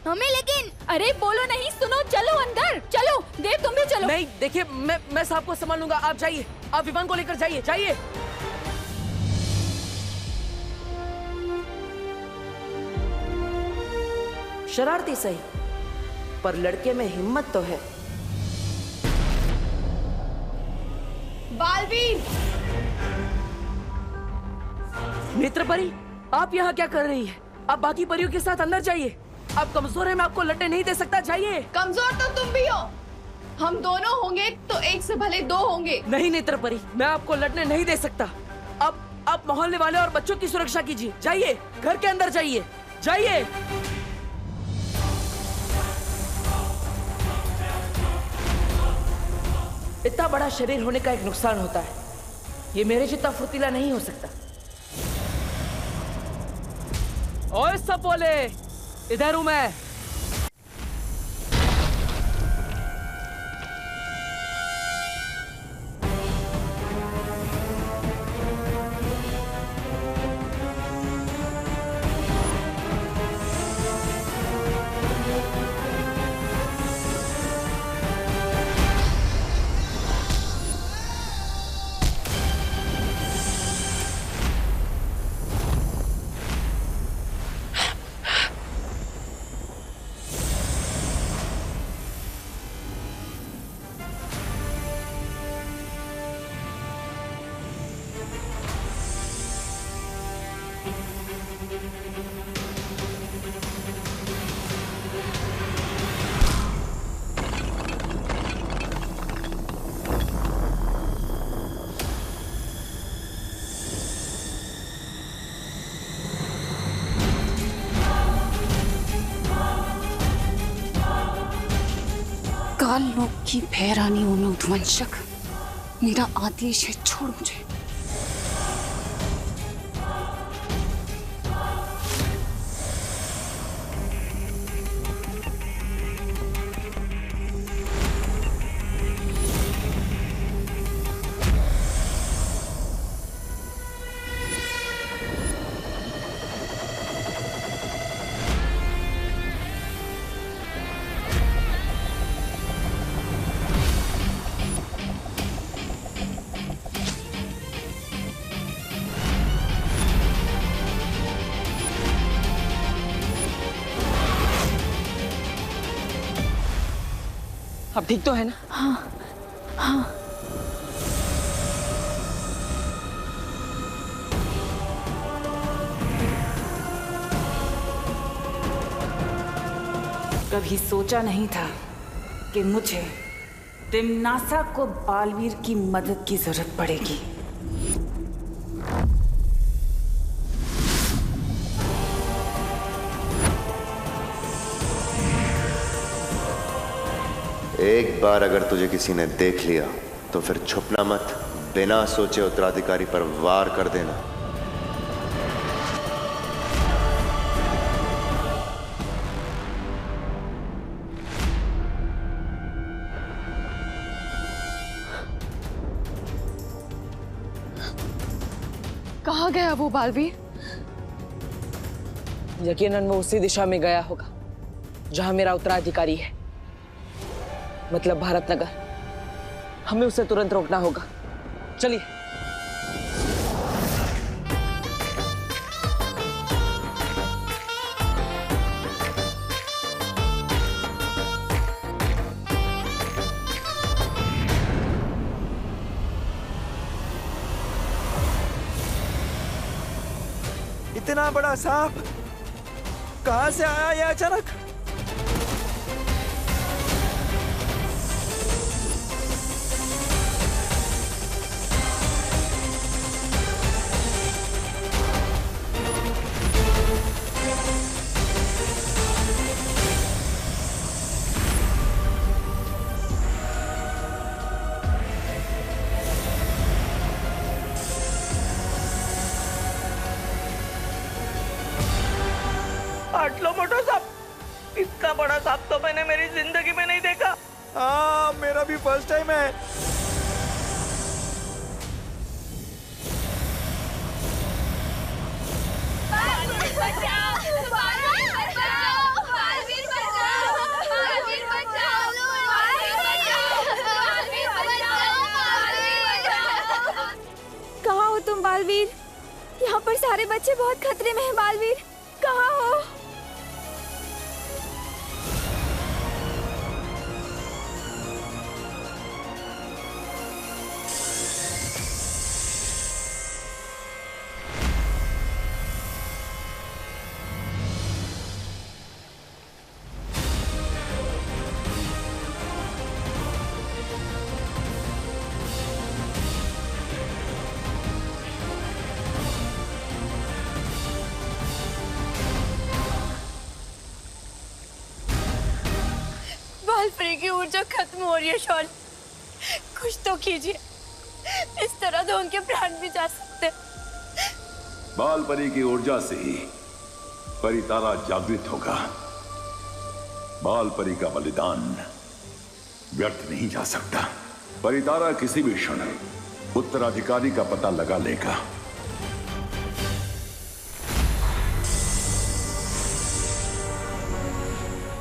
हमें लेकिन। अरे बोलो नहीं, सुनो, चलो अंदर चलो। देव तुम भी चलो। नहीं देखिए, मैं साहब को संभाल लूंगा, आप जाइए, आप विमान को लेकर जाइए, जाइए। शरारती सही, पर लड़के में हिम्मत तो है। बालवीर! नेत्र परी, आप यहाँ क्या कर रही है? आप बाकी परियों के साथ अंदर जाइए। आप कमजोर हैं, मैं आपको लड़ने नहीं दे सकता, जाइए। कमजोर तो तुम भी हो। हम दोनों होंगे तो एक से भले दो होंगे। नहीं नेत्र परी, मैं आपको लड़ने नहीं दे सकता। अब आप मोहल्ले वाले और बच्चों की सुरक्षा कीजिए, जाइए, घर के अंदर जाइए, जाइए। इतना बड़ा शरीर होने का एक नुकसान होता है, ये मेरे जितना फुर्तीला नहीं हो सकता। ओए सब बोले, इधर हूं मैं। काल लोक की भैरानी हूं मैं, उद्वंशक। मेरा आदेश है, छोड़ मुझे। अब ठीक तो है ना? हाँ हाँ। कभी सोचा नहीं था कि मुझे तिम्नासा को बालवीर की मदद की जरूरत पड़ेगी। एक बार अगर तुझे किसी ने देख लिया तो फिर छुपना मत, बिना सोचे उत्तराधिकारी पर वार कर देना। कहाँ गया वो बालवीर? यकीनन वो उसी दिशा में गया होगा जहां मेरा उत्तराधिकारी है, मतलब भारतनगर। हमें उसे तुरंत रोकना होगा, चलिए। इतना बड़ा सांप कहां से आया ये अचानक? आटलो मोटो सांप, इतना बड़ा सांप तो मैंने मेरी जिंदगी में नहीं देखा। हाँ, मेरा भी फर्स्ट टाइम है। बालवीर बचाओ! बालवीर बचाओ! बालवीर बचाओ! बहुत खतरे में है बालवीर, कहाँ हो? बालपरी की ऊर्जा खत्म हो रही है शॉल, कुछ तो कीजिए, इस तरह तो उनके प्राण भी जा सकते। बालपरी की ऊर्जा से ही परितारा जागृत होगा। बालपरी का बलिदान व्यर्थ नहीं जा सकता। परितारा किसी भी क्षण उत्तराधिकारी का पता लगा लेगा।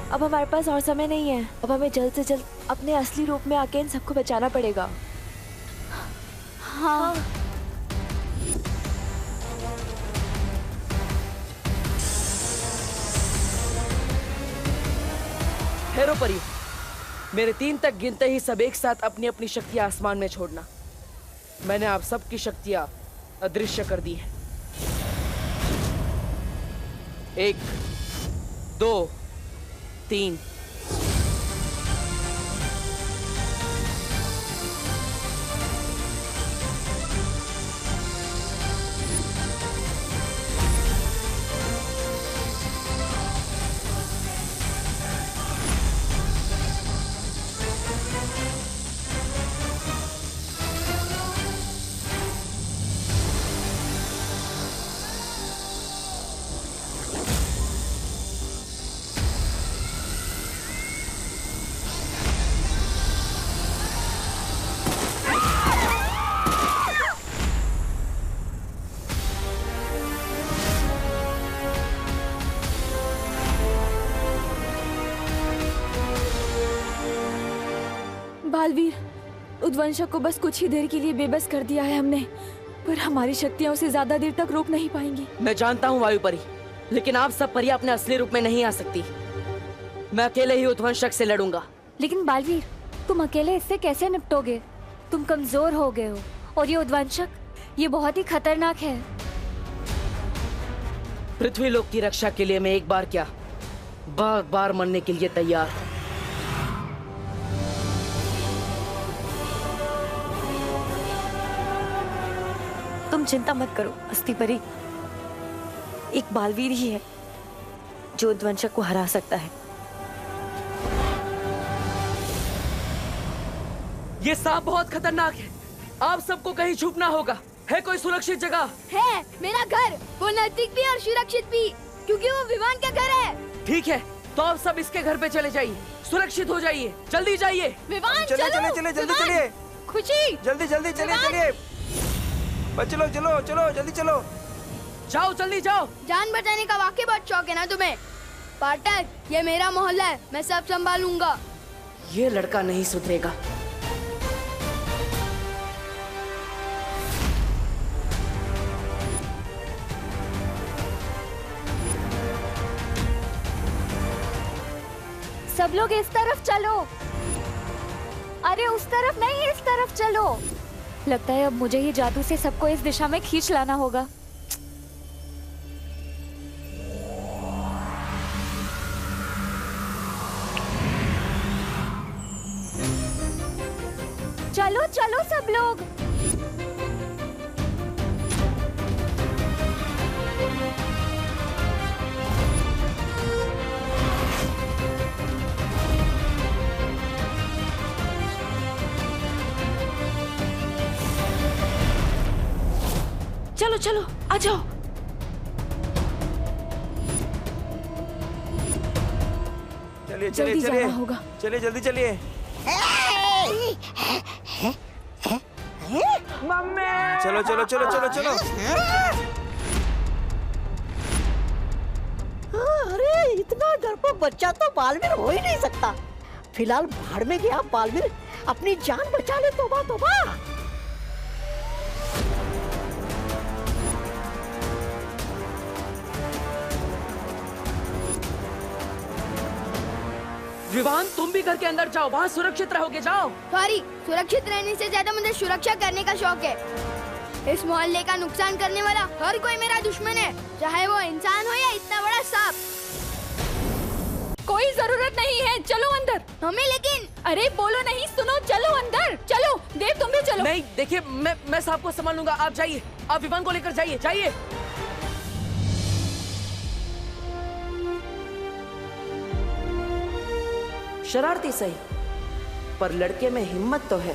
अब हमारे पास और समय नहीं है। अब हमें जल्द से जल्द अपने असली रूप में आके इन सबको बचाना पड़ेगा। हाँ। ठहरो परी, मेरे 3 तक गिनते ही सब एक साथ अपनी अपनी शक्तियां आसमान में छोड़ना। मैंने आप सबकी शक्तियां अदृश्य कर दी है। 1, 2, 3। बालवीर, उद्वंशक को बस कुछ ही देर के लिए बेबस कर दिया है हमने, पर हमारी शक्तियां उसे ज्यादा देर तक रोक नहीं पाएंगी। मैं जानता हूँ वायु परी, लेकिन आप सब परियां अपने असली रूप में नहीं आ सकती। मैं अकेले ही उद्वंशक से लड़ूंगा। लेकिन बालवीर, तुम अकेले इससे कैसे निपटोगे? तुम कमजोर हो गए हो, और ये उद्वंशक, ये बहुत ही खतरनाक है। पृथ्वी लोक की रक्षा के लिए मैं एक बार क्या, बार बार मरने के लिए तैयार हूँ। तुम चिंता मत करो अस्थि परी, एक बालवीर ही है जो उद्वंशक को हरा सकता है। ये सांप बहुत खतरनाक है, आप सबको कहीं छुपना होगा। है कोई सुरक्षित जगह? है मेरा घर, वो नजदीक भी और सुरक्षित भी, क्योंकि वो विवान का घर है। ठीक है, तो आप सब इसके घर पे चले जाइए, सुरक्षित हो जाइए, जल्दी जाइए। विवान चलिए चलिए चलिए जल्दी चलिए, खुशी, जल्दी जल्दी चलिए चलिए। चलो चलो चलो जल्दी चलो, जाओ जल्दी जाओ। जान बचाने का वाकई बहुत शौक है ना तुम्हें? पाठक, ये मेरा मोहल्ला है, मैं सब संभालूंगा। ये लड़का नहीं सुधरेगा। सब लोग इस तरफ चलो। अरे उस तरफ नहीं, इस तरफ चलो। लगता है अब मुझे ही जादू से सबको इस दिशा में खींच लाना होगा। चलो चलो सब लोग। चलो चलो आ जाओ। चलिए चलिए जल्दी चलिए जाना होगा। चलिए जल्दी चलिए। चलो चलो चलो चलो चलो। अरे इतना डरपोक बच्चा तो बालवीर हो ही नहीं सकता। फिलहाल भाड़ में गया बालवीर अपनी जान बचा ले। तोबा तोबा। विवान, तुम भी घर के अंदर जाओ, वहाँ सुरक्षित रहोगे, जाओ। सॉरी, सुरक्षित रहने से ज्यादा मुझे सुरक्षा करने का शौक है। इस मोहल्ले का नुकसान करने वाला हर कोई मेरा दुश्मन है, चाहे वो इंसान हो या इतना बड़ा सांप। कोई जरूरत नहीं है, चलो अंदर। हमें लेकिन। अरे बोलो नहीं, सुनो, चलो अंदर, चलो। देव तुम भी चलो। नहीं, देखिए मैं सांप को संभाल लूंगा, आप जाइए, आप विवान को लेकर जाइए, जाइए। शरारती सही, पर लड़के में हिम्मत तो है।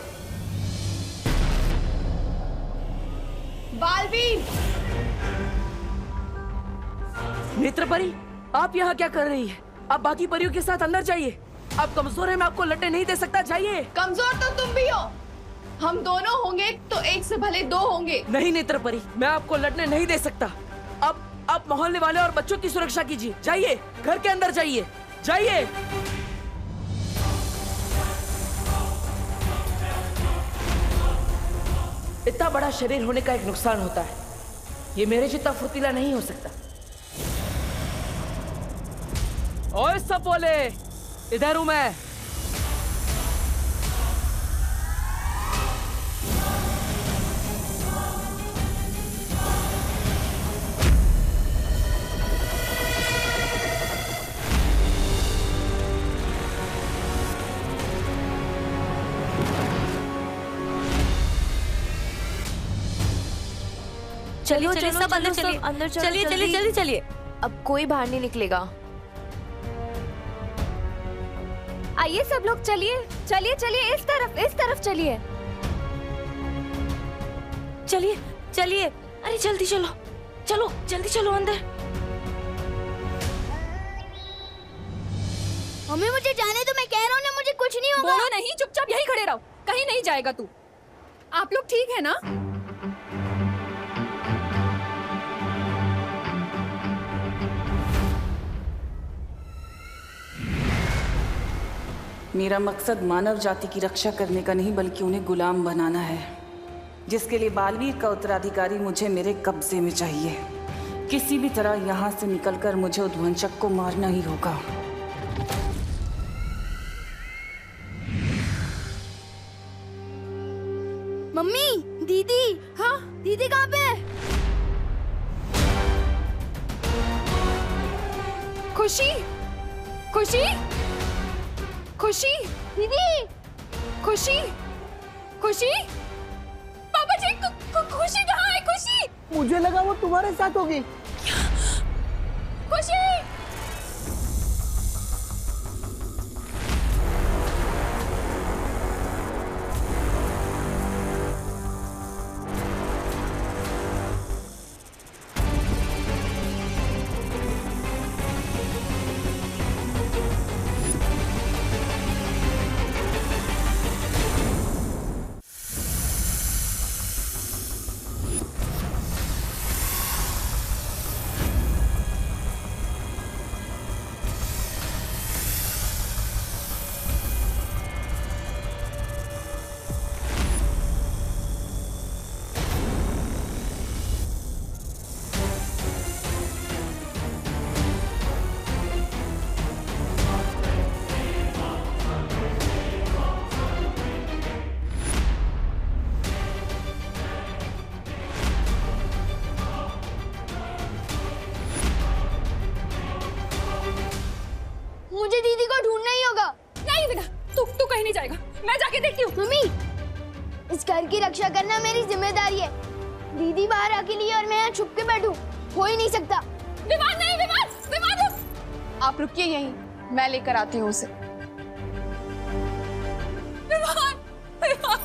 बालवीर! नेत्रपरी, आप यहाँ क्या कर रही है? आप बाकी परियों के साथ अंदर जाइए। आप कमजोर हैं, मैं आपको लड़ने नहीं दे सकता, जाइए। कमजोर तो तुम भी हो, हम दोनों होंगे तो एक से भले दो होंगे। नहीं नेत्रपरी, मैं आपको लड़ने नहीं दे सकता। आप मोहल्ले वाले और बच्चों की सुरक्षा कीजिए, जाइए, घर के अंदर जाइए, जाइए। इतना बड़ा शरीर होने का एक नुकसान होता है, ये मेरे जितना फुर्तीला नहीं हो सकता। ओए सब बोले, इधर हूं मैं। चलिए चलिए, सब अंदर चलिए, अंदर चलिए, चलिए जल्दी चलिए। अब कोई बाहर नहीं निकलेगा। आइए सब लोग, चलिए चलिए चलिए, इस तरफ चलिए। चलिए चलिए, अरे जल्दी चलो, चलो जल्दी चलो अंदर। मम्मी मुझे जाने दो, मैं कह रहा हूँ ना, मुझे कुछ नहीं होगा। बोलो नहीं, चुपचाप यहीं खड़े रहो, कहीं नहीं जाएगा तू। आप लोग ठीक है ना? मेरा मकसद मानव जाति की रक्षा करने का नहीं, बल्कि उन्हें गुलाम बनाना है, जिसके लिए बालवीर का उत्तराधिकारी मुझे मेरे कब्जे में चाहिए। किसी भी तरह यहाँ से निकलकर मुझे उद्वंशक को मारना ही होगा। मम्मी, दीदी। हाँ, दीदी कहाँ पे है? खुशी, खुशी, खुशी, दीदी, खुशी, खुशी, पापा जी, खुशी कहाँ है? खुशी, मुझे लगा वो तुम्हारे साथ होगी। खुशी। मुझे दीदी को ढूंढना ही होगा। नहीं बेटा, तू कहीं नहीं जाएगा, मैं जाके देखती हूँ। मम्मी, इस घर की रक्षा करना मेरी जिम्मेदारी है। दीदी बाहर अकेली है और मैं यहाँ छुप के बैठूं, हो ही नहीं सकता। विमान नहीं, विमान रुक। आप रुकिए यहीं, मैं लेकर आती हूँ उसे। विमान, विमान।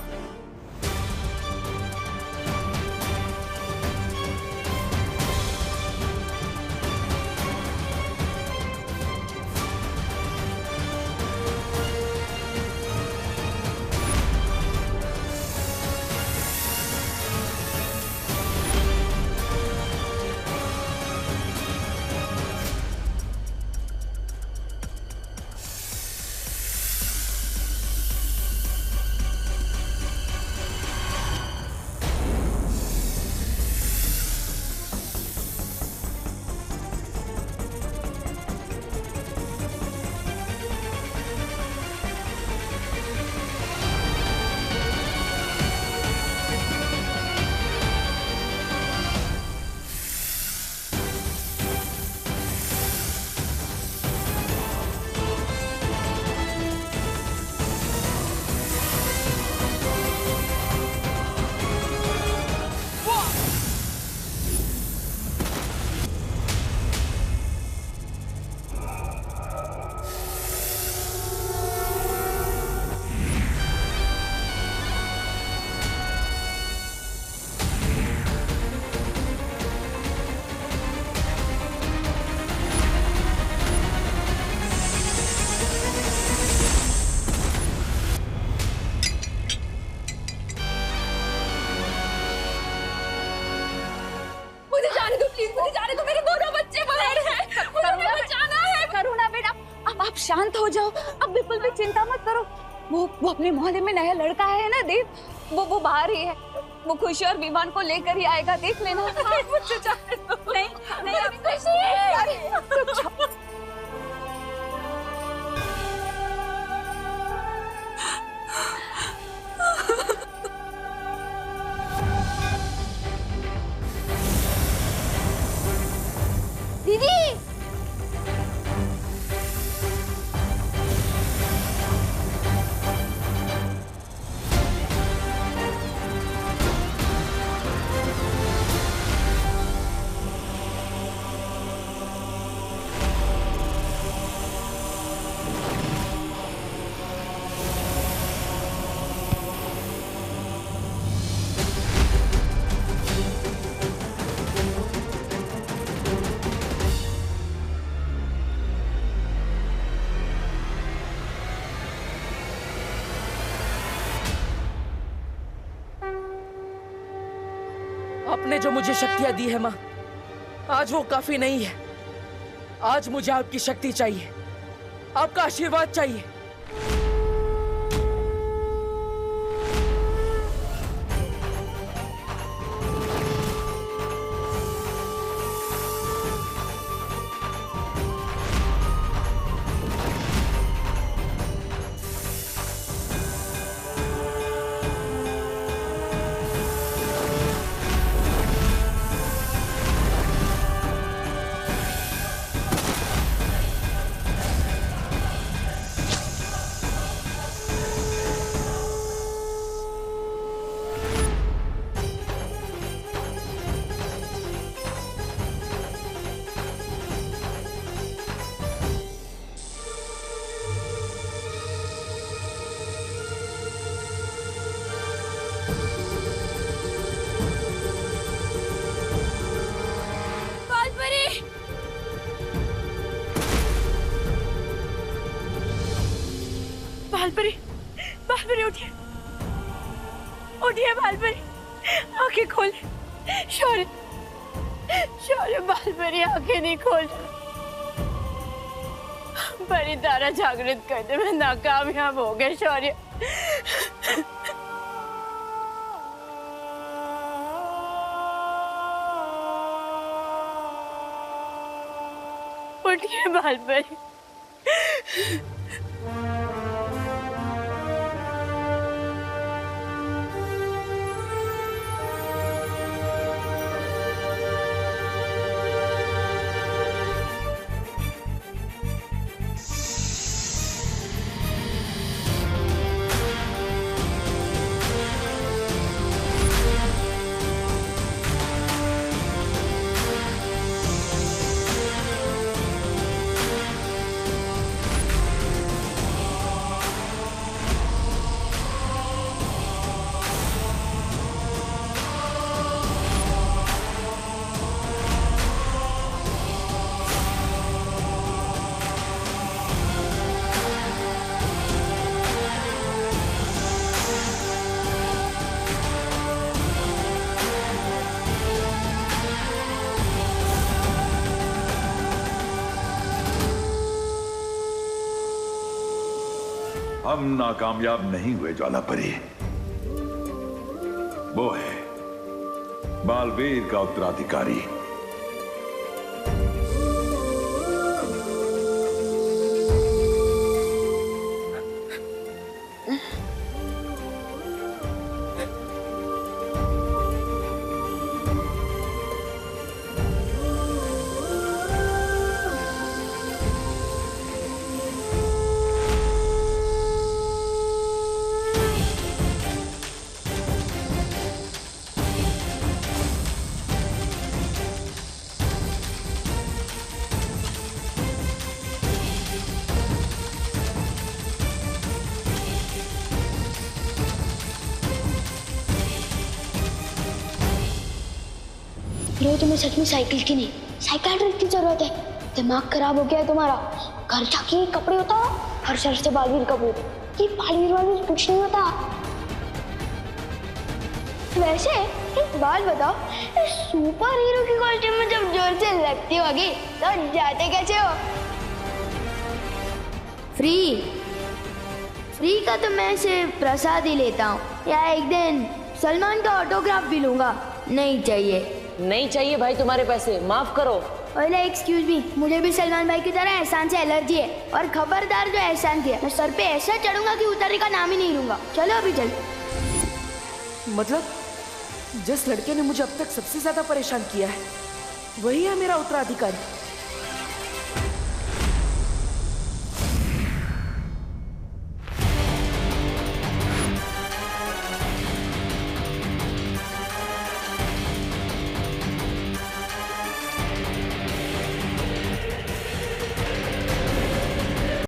शांत हो जाओ, अब बिल्कुल भी चिंता मत करो। वो अपने मोहल्ले में नया लड़का है ना देव, वो बाहर ही है। वो खुशी और विमान को लेकर ही आएगा, देख लेना। मुझे जाने दो। नहीं दीदी आपने जो मुझे शक्तियां दी है माँ, आज वो काफी नहीं है। आज मुझे आपकी शक्ति चाहिए, आपका आशीर्वाद चाहिए। बालपरी, बालपरी उठिए, उठिए बालपरी, आंखें खोल। शौर्य, शौर्य बालपरी आंखें नहीं खोल। परी तारा जागृत करने में नाकामयाब हो गए शौर्य। उठिए बालपरी। हम नाकामयाब नहीं हुए ज्वालापरी। वो है बालवीर का उत्तराधिकारी। लो, तुम्हें सच में साइकिल की नहीं, साइकियाट्रिस्ट की जरूरत है। दिमाग खराब हो गया है तुम्हारा। घर जाके कपड़े उतारो, हर शहर से बालवीर का भूत। ये बालवीर वाले कुछ नहीं होता। वैसे एक बात बताओ, सुपर हीरो की कॉस्ट्यूम में जब जोर से लगती होगी तो जाते कैसे हो? फ्री का तो मैं सिर्फ प्रसाद ही लेता हूँ, या एक दिन सलमान का ऑटोग्राफ भी लूंगा। नहीं चाहिए। नहीं चाहिए भाई तुम्हारे पैसे, माफ करो। ओले एक्सक्यूज मी, मुझे भी सलमान भाई की तरह एहसान से एलर्जी है, और खबरदार जो एहसान किया मैं सर पे ऐसा चढ़ूंगा कि उतरने का नाम ही नहीं लूंगा। चलो अभी चल। मतलब जिस लड़के ने मुझे अब तक सबसे ज्यादा परेशान किया है वही है मेरा उत्तराधिकारी।